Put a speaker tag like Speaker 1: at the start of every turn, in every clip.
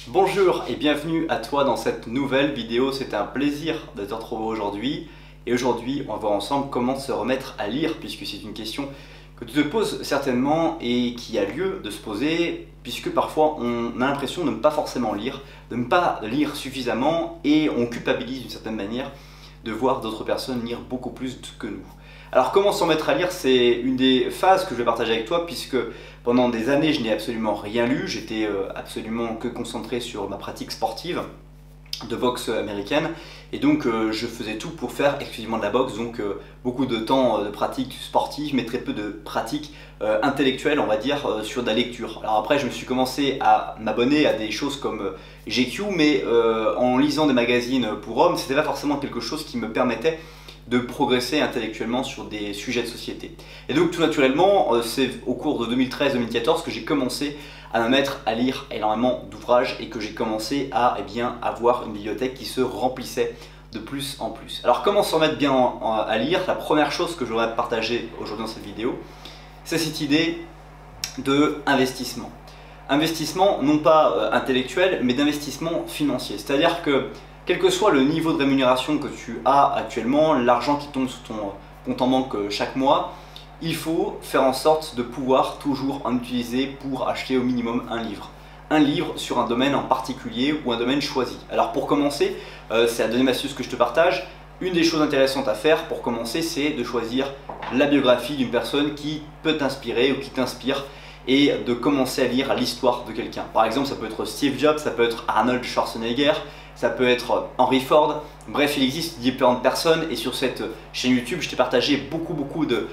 Speaker 1: Bonjour et bienvenue à toi dans cette nouvelle vidéo. C'est un plaisir de te retrouver aujourd'hui. Et aujourd'hui, on va voir ensemble comment se remettre à lire, puisque c'est une question que tu te poses certainement et qui a lieu de se poser, puisque parfois on a l'impression de ne pas forcément lire, de ne pas lire suffisamment, et on culpabilise d'une certaine manière de voir d'autres personnes lire beaucoup plus que nous. Alors comment se remettre à lire, c'est une des phases que je vais partager avec toi, puisque pendant des années je n'ai absolument rien lu, j'étais absolument que concentré sur ma pratique sportive de boxe américaine, et donc je faisais tout pour faire exclusivement de la boxe, donc beaucoup de temps de pratique sportive mais très peu de pratique intellectuelle, on va dire, sur de la lecture. Alors après je me suis commencé à m'abonner à des choses comme GQ, mais en lisant des magazines pour hommes, c'était pas forcément quelque chose qui me permettait de progresser intellectuellement sur des sujets de société. Et donc tout naturellement, c'est au cours de 2013-2014 que j'ai commencé à me mettre à lire énormément d'ouvrages et que j'ai commencé à avoir une bibliothèque qui se remplissait de plus en plus. Alors comment se remettre bien à lire? La première chose que je voudrais partager aujourd'hui dans cette vidéo, c'est cette idée d'investissement. Investissement non pas intellectuel, mais d'investissement financier. C'est-à-dire que quel que soit le niveau de rémunération que tu as actuellement, l'argent qui tombe sur ton compte en banque chaque mois, il faut faire en sorte de pouvoir toujours en utiliser pour acheter au minimum un livre. Un livre sur un domaine en particulier ou un domaine choisi. Alors pour commencer, c'est la deuxième astuce que je te partage. Une des choses intéressantes à faire pour commencer, c'est de choisir la biographie d'une personne qui peut t'inspirer ou qui t'inspire et de commencer à lire l'histoire de quelqu'un. Par exemple, ça peut être Steve Jobs, ça peut être Arnold Schwarzenegger, ça peut être Henry Ford. Bref, il existe différentes personnes et sur cette chaîne YouTube, je t'ai partagé beaucoup de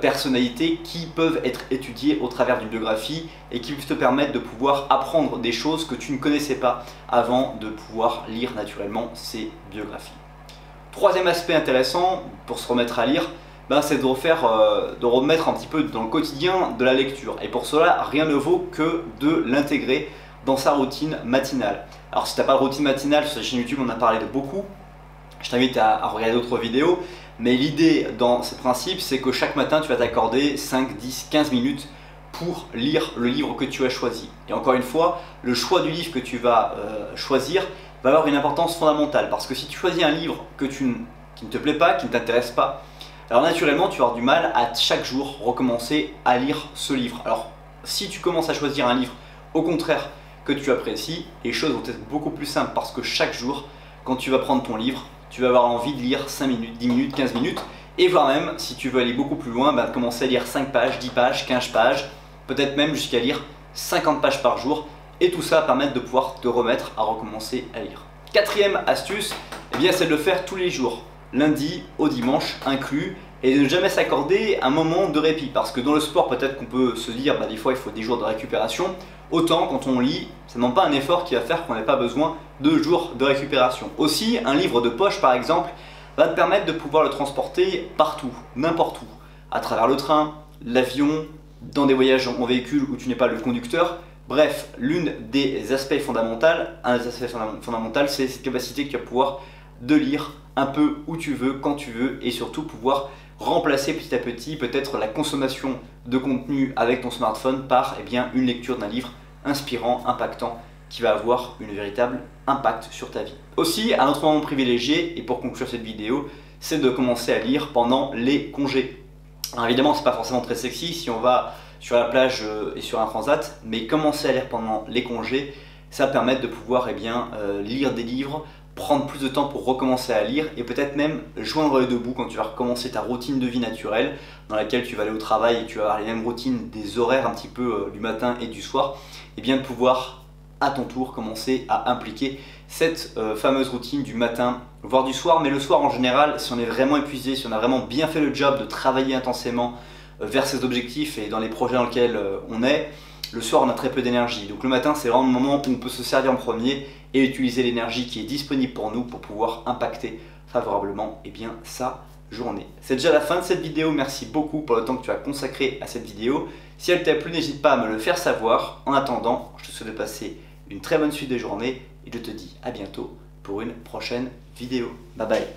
Speaker 1: personnalités qui peuvent être étudiées au travers d'une biographie et qui peuvent te permettre de pouvoir apprendre des choses que tu ne connaissais pas avant de pouvoir lire naturellement ces biographies. Troisième aspect intéressant pour se remettre à lire, c'est de remettre un petit peu dans le quotidien de la lecture. Et pour cela, rien ne vaut que de l'intégrer dans sa routine matinale. Alors si tu n'as pas de routine matinale, sur la chaîne YouTube on en a parlé de beaucoup, je t'invite à regarder d'autres vidéos, mais l'idée dans ces principes c'est que chaque matin tu vas t'accorder 5, 10, 15 minutes pour lire le livre que tu as choisi. Et encore une fois, le choix du livre que tu vas choisir va avoir une importance fondamentale, parce que si tu choisis un livre qui ne te plaît pas, qui ne t'intéresse pas, alors naturellement tu vas avoir du mal à chaque jour recommencer à lire ce livre. Alors si tu commences à choisir un livre au contraire que tu apprécies, les choses vont être beaucoup plus simples, parce que chaque jour quand tu vas prendre ton livre, tu vas avoir envie de lire 5 minutes, 10 minutes, 15 minutes, et voire même si tu veux aller beaucoup plus loin, commencer à lire 5 pages, 10 pages, 15 pages, peut-être même jusqu'à lire 50 pages par jour, et tout ça va permettre de pouvoir te remettre à recommencer à lire. Quatrième astuce, c'est de le faire tous les jours, lundi au dimanche inclus, et de ne jamais s'accorder un moment de répit, parce que dans le sport peut-être qu'on peut se dire des fois il faut des jours de récupération, autant quand on lit, ça ne demande pas un effort qui va faire qu'on n'ait pas besoin de jours de récupération. Aussi, un livre de poche par exemple va te permettre de pouvoir le transporter partout, n'importe où, à travers le train, l'avion, dans des voyages en véhicule où tu n'es pas le conducteur. Bref, un des aspects fondamentaux, c'est cette capacité que tu vas pouvoir de lire un peu où tu veux, quand tu veux, et surtout pouvoir remplacer petit à petit peut-être la consommation de contenu avec ton smartphone par une lecture d'un livre inspirant, impactant, qui va avoir une véritable impact sur ta vie. Aussi, un autre moment privilégié, et pour conclure cette vidéo, c'est de commencer à lire pendant les congés. Alors évidemment, c'est pas forcément très sexy si on va sur la plage et sur un transat, mais commencer à lire pendant les congés, ça va permettre de pouvoir lire des livres, prendre plus de temps pour recommencer à lire et peut-être même joindre les deux bouts quand tu vas recommencer ta routine de vie naturelle dans laquelle tu vas aller au travail et tu vas avoir les mêmes routines, des horaires un petit peu du matin et du soir, et de pouvoir à ton tour commencer à impliquer cette fameuse routine du matin voire du soir. Mais le soir en général, si on est vraiment épuisé, si on a vraiment bien fait le job de travailler intensément vers ses objectifs et dans les projets dans lesquels on est, le soir on a très peu d'énergie. Donc le matin c'est vraiment le moment où on peut se servir en premier et utiliser l'énergie qui est disponible pour nous pour pouvoir impacter favorablement sa journée. C'est déjà la fin de cette vidéo, merci beaucoup pour le temps que tu as consacré à cette vidéo. Si elle t'a plu, n'hésite pas à me le faire savoir. En attendant, je te souhaite de passer une très bonne suite de journée et je te dis à bientôt pour une prochaine vidéo. Bye bye.